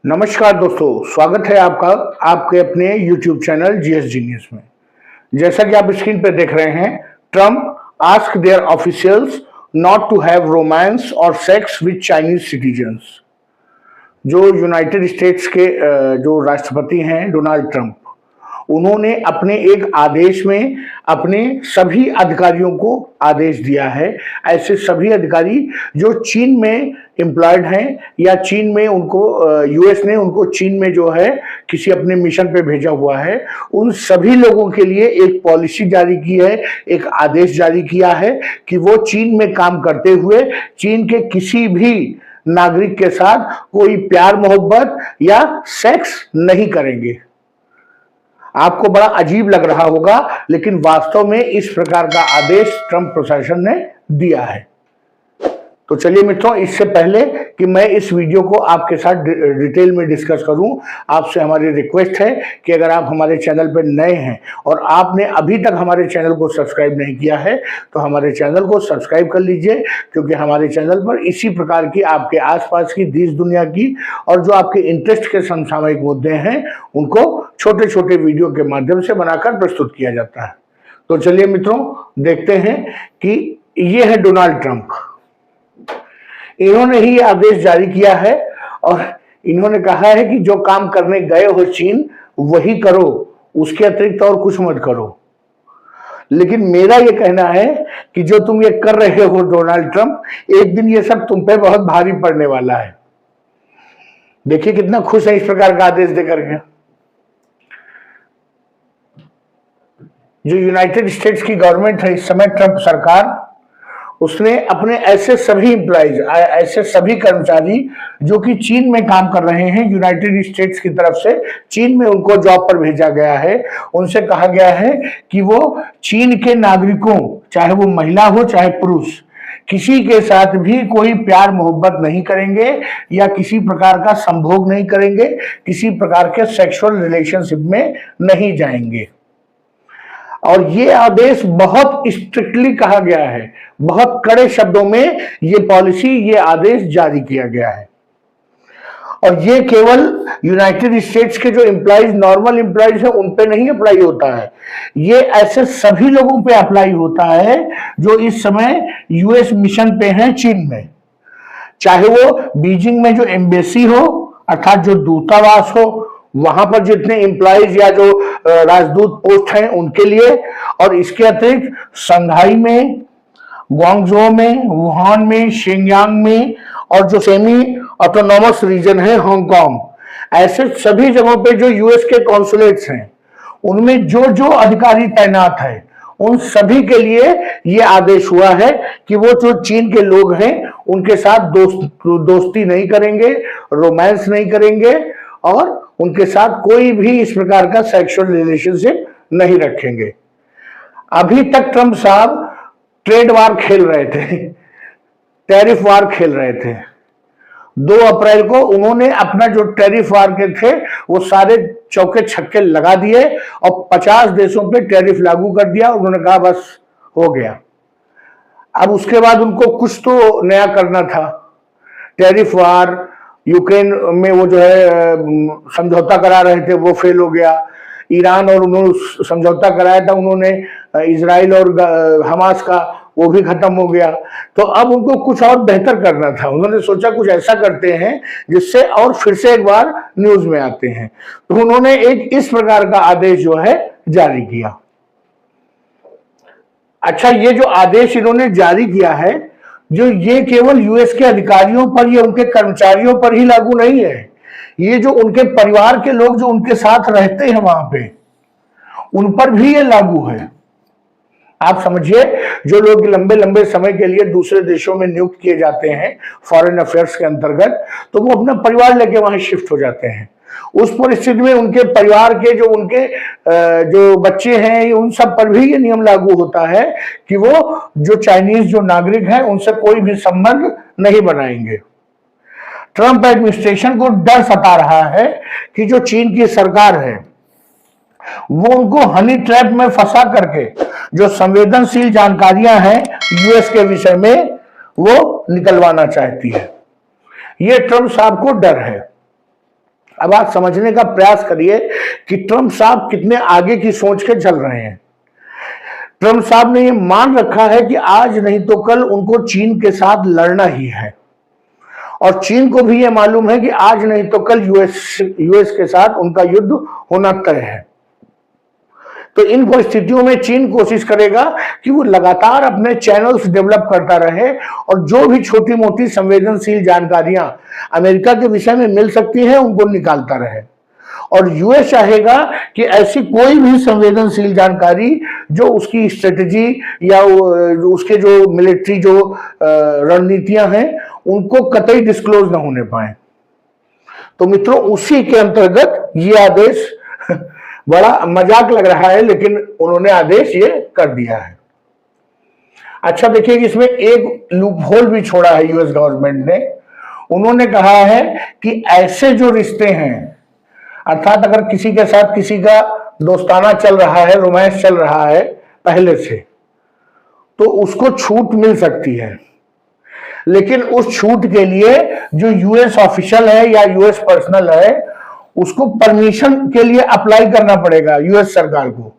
नमस्कार दोस्तों, स्वागत है आपका आपके अपने YouTube चैनल जीएस जीनियस में। जैसा कि आप स्क्रीन पर देख रहे हैं, Trump ask their officials not to have romance और सेक्स विद चाइनीज सिटीजन्स। जो यूनाइटेड स्टेट्स के जो राष्ट्रपति हैं डोनाल्ड ट्रंप, उन्होंने अपने एक आदेश में अपने सभी अधिकारियों को आदेश दिया है, ऐसे सभी अधिकारी जो चीन में एम्प्लॉयड हैं या चीन में उनको यूएस ने उनको चीन में जो है किसी अपने मिशन पे भेजा हुआ है, उन सभी लोगों के लिए एक पॉलिसी जारी की है, एक आदेश जारी किया है कि वो चीन में काम करते हुए चीन के किसी भी नागरिक के साथ कोई प्यार मोहब्बत या सेक्स नहीं करेंगे। आपको बड़ा अजीब लग रहा होगा, लेकिन वास्तव में इस प्रकार का आदेश ट्रंप प्रशासन ने दिया है। तो चलिए मित्रों, इससे पहले कि मैं इस वीडियो को आपके साथ डिटेल में डिस्कस करूं, आपसे हमारी रिक्वेस्ट है कि अगर आप हमारे चैनल पर नए हैं और आपने अभी तक हमारे चैनल को सब्सक्राइब नहीं किया है तो हमारे चैनल को सब्सक्राइब कर लीजिए, क्योंकि हमारे चैनल पर इसी प्रकार की आपके आसपास की देश दुनिया की और जो आपके इंटरेस्ट के समसामयिक मुद्दे हैं उनको छोटे छोटे वीडियो के माध्यम से बनाकर प्रस्तुत किया जाता है। तो चलिए मित्रों, देखते हैं कि ये है डोनाल्ड ट्रंप। इन्होंने ही आदेश जारी किया है और इन्होंने कहा है कि जो काम करने गए हो चीन वही करो, उसके अतिरिक्त और कुछ मत करो। लेकिन मेरा ये कहना है कि जो तुम ये कर रहे हो डोनाल्ड ट्रंप, एक दिन ये सब तुम पे बहुत भारी पड़ने वाला है। देखिए कितना खुश है इस प्रकार का आदेश देकर के। जो यूनाइटेड स्टेट्स की गवर्नमेंट है इस समय, ट्रंप सरकार, उसने अपने ऐसे सभी एम्प्लॉइज, ऐसे सभी कर्मचारी जो कि चीन में काम कर रहे हैं, यूनाइटेड स्टेट्स की तरफ से चीन में उनको जॉब पर भेजा गया है, उनसे कहा गया है कि वो चीन के नागरिकों, चाहे वो महिला हो चाहे पुरुष, किसी के साथ भी कोई प्यार मोहब्बत नहीं करेंगे या किसी प्रकार का संभोग नहीं करेंगे, किसी प्रकार के सेक्सुअल रिलेशनशिप में नहीं जाएंगे। और ये आदेश बहुत स्ट्रिक्टली कहा गया है, बहुत कड़े शब्दों में ये पॉलिसी, ये आदेश जारी किया गया है। और ये केवल यूनाइटेड स्टेट्स के जो एम्प्लॉइज, नॉर्मल एम्प्लॉइज हैं, उन पे नहीं अप्लाई होता है, ये ऐसे सभी लोगों पे अप्लाई होता है जो इस समय यूएस मिशन पे हैं चीन में, चाहे वो बीजिंग में जो एम्बेसी हो, अर्थात जो दूतावास हो, वहां पर जितने एम्प्लॉइज या जो राजदूत पोस्ट हैं उनके लिए, और इसके अतिरिक्त संघाई में, ग्वांगझो में, वुहान में, शिंगयांग में, और जो सेमी ऑटोनॉमस रीजन है हांगकांग, ऐसे सभी जगहों पे जो यूएस के कॉन्सुलेट्स हैं उनमें जो जो अधिकारी तैनात है, उन सभी के लिए ये आदेश हुआ है कि वो जो चीन के लोग हैं उनके साथ दोस्ती नहीं करेंगे, रोमांस नहीं करेंगे और उनके साथ कोई भी इस प्रकार का सेक्सुअल रिलेशनशिप नहीं रखेंगे। अभी तक ट्रंप साहब ट्रेड वार खेल रहे थे, टैरिफ वार खेल रहे थे। 2 अप्रैल को उन्होंने अपना जो टैरिफ वार के थे वो सारे चौके छक्के लगा दिए और 50 देशों पे टैरिफ लागू कर दिया। उन्होंने कहा बस हो गया। अब उसके बाद उनको कुछ तो नया करना था। टैरिफ वार, यूक्रेन में वो जो है समझौता करा रहे थे वो फेल हो गया। ईरान और उन्होंने समझौता कराया था उन्होंने इजराइल और हमास का, वो भी खत्म हो गया। तो अब उनको कुछ और बेहतर करना था। उन्होंने सोचा कुछ ऐसा करते हैं जिससे और फिर से एक बार न्यूज में आते हैं। तो उन्होंने एक इस प्रकार का आदेश जो है जारी किया। अच्छा, ये जो आदेश इन्होंने जारी किया है, जो ये केवल यूएस के अधिकारियों पर या उनके कर्मचारियों पर ही लागू नहीं है, ये जो उनके परिवार के लोग जो उनके साथ रहते हैं वहां पे, उन पर भी ये लागू है। आप समझिए, जो लोग लंबे लंबे समय के लिए दूसरे देशों में नियुक्त किए जाते हैं फॉरेन अफेयर्स के अंतर्गत, तो वो अपना परिवार लेके वहां शिफ्ट हो जाते हैं। उस परिस्थिति में उनके परिवार के जो उनके जो बच्चे हैं, उन सब पर भी ये नियम लागू होता है कि वो जो चाइनीज जो नागरिक हैं उनसे कोई भी संबंध नहीं बनाएंगे। ट्रंप एडमिनिस्ट्रेशन को डर सता रहा है कि जो चीन की सरकार है वो उनको हनी ट्रैप में फंसा करके जो संवेदनशील जानकारियां हैं यूएस के विषय में वो निकलवाना चाहती है। ये ट्रंप साहब को डर है। अब आप समझने का प्रयास करिए कि ट्रंप साहब कितने आगे की सोच के चल रहे हैं। ट्रंप साहब ने ये मान रखा है कि आज नहीं तो कल उनको चीन के साथ लड़ना ही है, और चीन को भी ये मालूम है कि आज नहीं तो कल यूएस के साथ उनका युद्ध होना तय है। तो इन परिस्थितियों में चीन कोशिश करेगा कि वो लगातार अपने चैनल्स डेवलप करता रहे और जो भी छोटी मोटी संवेदनशील जानकारियां अमेरिका के विषय में मिल सकती हैं उनको निकालता रहे, और यूएस चाहेगा कि ऐसी कोई भी संवेदनशील जानकारी जो उसकी स्ट्रेटजी या उसके जो मिलिट्री जो रणनीतियां हैं उनको कतई डिस्क्लोज ना होने पाए। तो मित्रों, उसी के अंतर्गत ये आदेश बड़ा मजाक लग रहा है, लेकिन उन्होंने आदेश ये कर दिया है। अच्छा देखिए, इसमें एक लूप होल भी छोड़ा है यूएस गवर्नमेंट ने। उन्होंने कहा है कि ऐसे जो रिश्ते हैं, अर्थात अगर किसी के साथ किसी का दोस्ताना चल रहा है, रोमांस चल रहा है पहले से, तो उसको छूट मिल सकती है, लेकिन उस छूट के लिए जो यूएस ऑफिशियल है या यूएस पर्सनल है उसको परमिशन के लिए अप्लाई करना पड़ेगा। यूएस सरकार को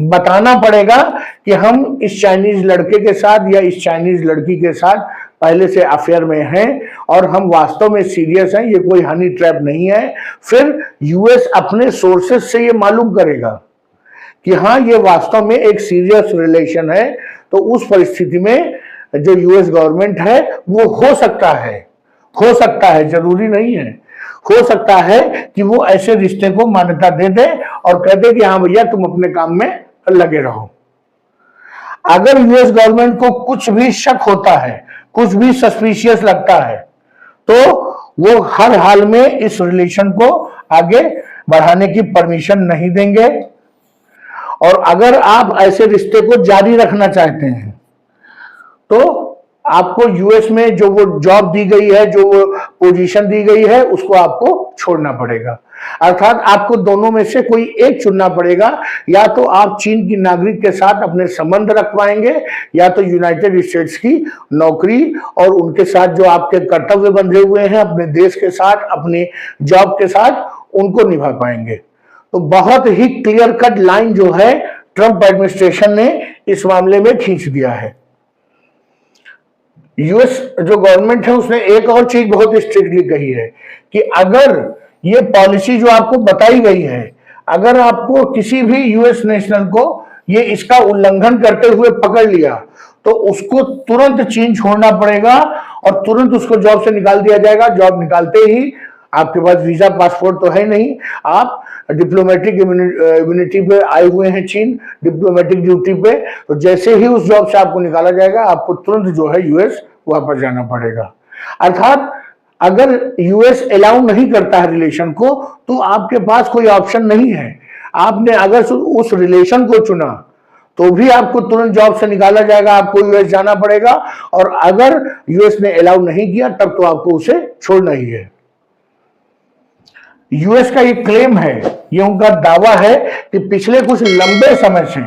बताना पड़ेगा कि हम इस चाइनीज लड़के के साथ या इस चाइनीज लड़की के साथ पहले से अफेयर में हैं और हम वास्तव में सीरियस हैं, ये कोई हनी ट्रैप नहीं है। फिर यूएस अपने सोर्सेस से ये मालूम करेगा कि हाँ, ये वास्तव में एक सीरियस रिलेशन है। तो उस परिस्थिति में जो यूएस गवर्नमेंट है वो हो सकता है, जरूरी नहीं है, हो सकता है कि वो ऐसे रिश्ते को मान्यता दे दे और कह दे कि हाँ भैया तुम अपने काम में लगे रहो। अगर यूएस गवर्नमेंट को कुछ भी शक होता है, कुछ भी सस्पिशियस लगता है, तो वो हर हाल में इस रिलेशन को आगे बढ़ाने की परमिशन नहीं देंगे। और अगर आप ऐसे रिश्ते को जारी रखना चाहते हैं तो आपको यूएस में जो वो जॉब दी गई है, जो वो पोजीशन दी गई है, उसको आपको छोड़ना पड़ेगा। अर्थात आपको दोनों में से कोई एक चुनना पड़ेगा। या तो आप चीन की नागरिक के साथ अपने संबंध रख पाएंगे, या तो यूनाइटेड स्टेट्स की नौकरी और उनके साथ जो आपके कर्तव्य बंधे हुए हैं अपने देश के साथ, अपनी जॉब के साथ, उनको निभा पाएंगे। तो बहुत ही क्लियर कट लाइन जो है ट्रंप एडमिनिस्ट्रेशन ने इस मामले में खींच दिया है। यूएस जो गवर्नमेंट है उसने एक और चीज बहुत स्ट्रिक्टली कही है कि अगर ये पॉलिसी जो आपको बताई गई है, अगर आपको किसी भी यूएस नेशनल को ये इसका उल्लंघन करते हुए पकड़ लिया तो उसको तुरंत चीन छोड़ना पड़ेगा और तुरंत उसको जॉब से निकाल दिया जाएगा। जॉब निकालते ही, आपके पास वीजा पासपोर्ट तो है नहीं, आप डिप्लोमेटिक इम्यूनिटी पे आए हुए हैं चीन, डिप्लोमेटिक ड्यूटी पे, तो जैसे ही उस जॉब से आपको निकाला जाएगा आपको तुरंत जो है यूएस वापस जाना पड़ेगा। अर्थात अगर यूएस अलाउ नहीं करता है रिलेशन को तो आपके पास कोई ऑप्शन नहीं है। आपने अगर उस रिलेशन को चुना तो भी आपको तुरंत जॉब से निकाला जाएगा, आपको यूएस जाना पड़ेगा, और अगर यूएस ने अलाउ नहीं किया तब तो आपको उसे छोड़ना ही है। यूएस का ये क्लेम है, ये उनका दावा है कि पिछले कुछ लंबे समय से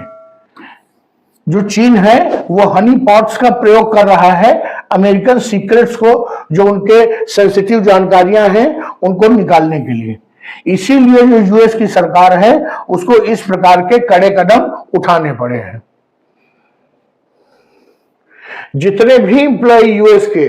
जो चीन है वो हनी पॉट्स का प्रयोग कर रहा है अमेरिकन सीक्रेट्स को, जो उनके सेंसिटिव जानकारियां हैं उनको निकालने के लिए। इसीलिए जो यूएस की सरकार है उसको इस प्रकार के कड़े कदम उठाने पड़े हैं। जितने भी एम्प्लॉय यूएस के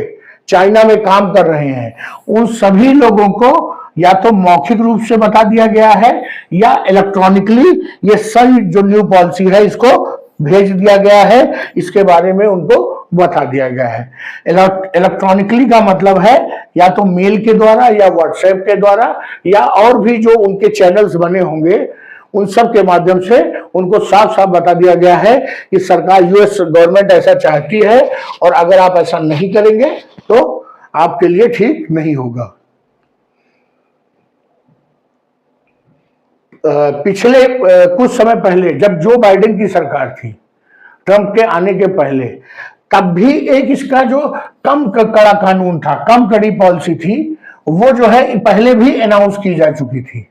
चाइना में काम कर रहे हैं उन सभी लोगों को या तो मौखिक रूप से बता दिया गया है या इलेक्ट्रॉनिकली ये सही जो न्यू पॉलिसी है इसको भेज दिया गया है, इसके बारे में उनको बता दिया गया है। इलेक्ट्रॉनिकली का मतलब है या तो मेल के द्वारा या व्हाट्सएप के द्वारा या और भी जो उनके चैनल्स बने होंगे उन सब के माध्यम से उनको साफ साफ बता दिया गया है कि सरकार, यूएस गवर्नमेंट ऐसा चाहती है और अगर आप ऐसा नहीं करेंगे तो आपके लिए ठीक नहीं होगा। पिछले कुछ समय पहले जब जो बाइडेन की सरकार थी, ट्रंप के आने के पहले, तब भी एक इसका जो कम कड़ा कानून था, कम कड़ी पॉलिसी थी, वो जो है पहले भी अनाउंस की जा चुकी थी।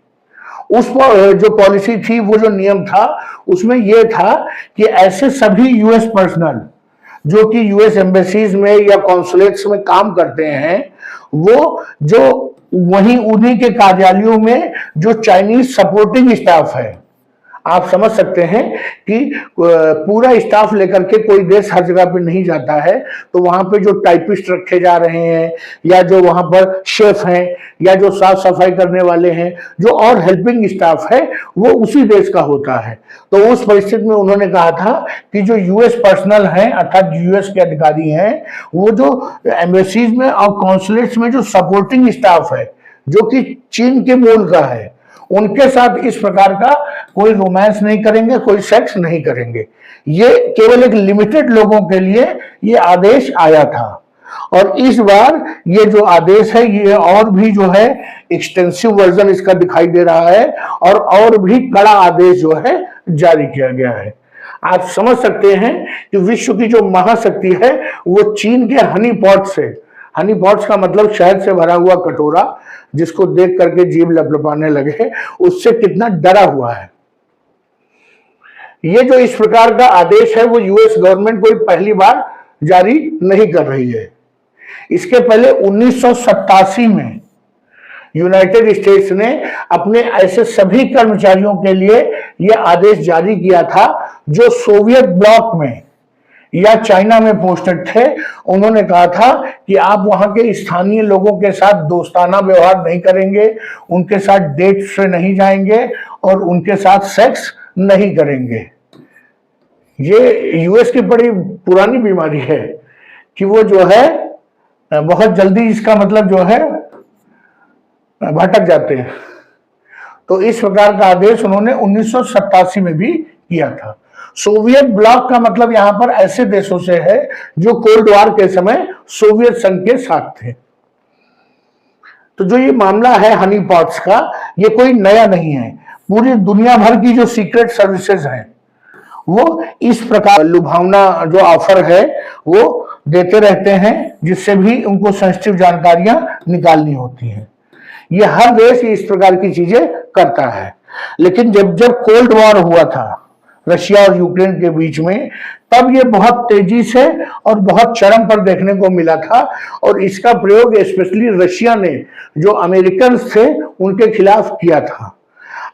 उस जो पॉलिसी थी, वो जो नियम था, उसमें यह था कि ऐसे सभी यूएस पर्सनल जो कि यूएस एम्बेसीज में या कॉन्सुलेट्स में काम करते हैं, वो जो वहीं उन्हीं के कार्यालयों में जो चाइनीज सपोर्टिंग स्टाफ है, आप समझ सकते हैं कि पूरा स्टाफ लेकर के कोई देश हर जगह पे नहीं जाता है, तो वहां पे जो टाइपिस्ट रखे जा रहे हैं या जो वहां पर शेफ हैं या जो साफ सफाई करने वाले हैं, जो और हेल्पिंग स्टाफ है, वो उसी देश का होता है। तो उस परिस्थिति में उन्होंने कहा था कि जो यूएस पर्सनल हैं अर्थात यूएस के अधिकारी हैं, वो जो एम्बेसीज में और कॉन्सुलेट्स में जो सपोर्टिंग स्टाफ है जो कि चीन के मूल का है, उनके साथ इस प्रकार का कोई रोमांस नहीं करेंगे, कोई सेक्स नहीं करेंगे। ये केवल एक लिमिटेड लोगों के लिए ये आदेश आया था। और इस बार ये जो आदेश है ये और भी जो है एक्सटेंसिव वर्जन इसका दिखाई दे रहा है और भी कड़ा आदेश जो है जारी किया गया है। आप समझ सकते हैं कि विश्व की जो महाशक्ति है वो चीन के हनी पॉट से, हनी पॉट्स का मतलब शहद से भरा हुआ कटोरा, जिसको देख करके जीभ लपलपाने लगे, उससे कितना डरा हुआ है। ये जो इस प्रकार का आदेश है वो यूएस गवर्नमेंट कोई पहली बार जारी नहीं कर रही है। इसके पहले 1987 में यूनाइटेड स्टेट्स ने अपने ऐसे सभी कर्मचारियों के लिए यह आदेश जारी किया था जो सोवियत ब्लॉक में या चाइना में पोस्टेड थे। उन्होंने कहा था कि आप वहां के स्थानीय लोगों के साथ दोस्ताना व्यवहार नहीं करेंगे, उनके साथ डेट से नहीं जाएंगे और उनके साथ सेक्स नहीं करेंगे। ये यूएस की बड़ी पुरानी बीमारी है कि वो जो है बहुत जल्दी इसका मतलब जो है भटक जाते हैं। तो इस प्रकार का आदेश उन्होंने 1987 में भी किया था। सोवियत ब्लॉक का मतलब यहां पर ऐसे देशों से है जो कोल्ड वॉर के समय सोवियत संघ के साथ थे। तो जो ये मामला है हनी पॉट्स का, ये कोई नया नहीं है। पूरी दुनिया भर की जो सीक्रेट सर्विसेज हैं वो इस प्रकार लुभावना जो ऑफर है वो देते रहते हैं, जिससे भी उनको सेंसिटिव जानकारियां निकालनी होती हैं। ये हर देश इस प्रकार की चीजें करता है। लेकिन जब जब कोल्ड वॉर हुआ था रशिया और यूक्रेन के बीच में, तब ये बहुत तेजी से और बहुत चरम पर देखने को मिला था। और इसका प्रयोग स्पेशली रशिया ने जो अमेरिकन थे उनके खिलाफ किया था।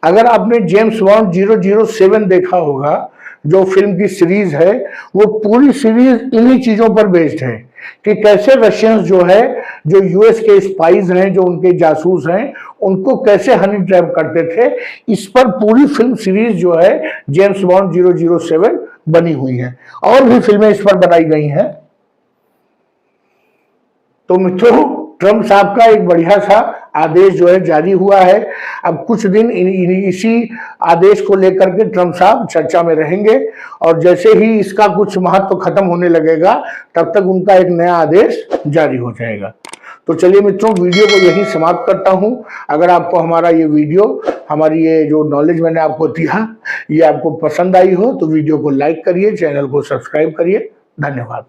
अगर आपने जेम्स बॉन्ड 007 देखा होगा, जो फिल्म की सीरीज है, वो पूरी सीरीज इन्हीं चीजों पर बेस्ड है कि कैसे रशियंस जो है, जो यूएस के स्पाइज हैं, जो उनके जासूस हैं, उनको कैसे हनी ट्रैप करते थे। इस पर पूरी फिल्म सीरीज जो है जेम्स बॉन्ड 007 बनी हुई है। और भी फिल्में इस पर बनाई गई हैं। तो मित्रों, ट्रम्प साहब का एक बढ़िया सा आदेश जो है जारी हुआ है। अब कुछ दिन इसी आदेश को लेकर के ट्रम्प साहब चर्चा में रहेंगे और जैसे ही इसका कुछ महत्व खत्म होने लगेगा तब तक उनका एक नया आदेश जारी हो जाएगा। तो चलिए मित्रों, वीडियो को यही समाप्त करता हूं। अगर आपको हमारा ये वीडियो, हमारी ये जो नॉलेज मैंने आपको दिया, ये आपको पसंद आई हो तो वीडियो को लाइक करिए, चैनल को सब्सक्राइब करिए। धन्यवाद।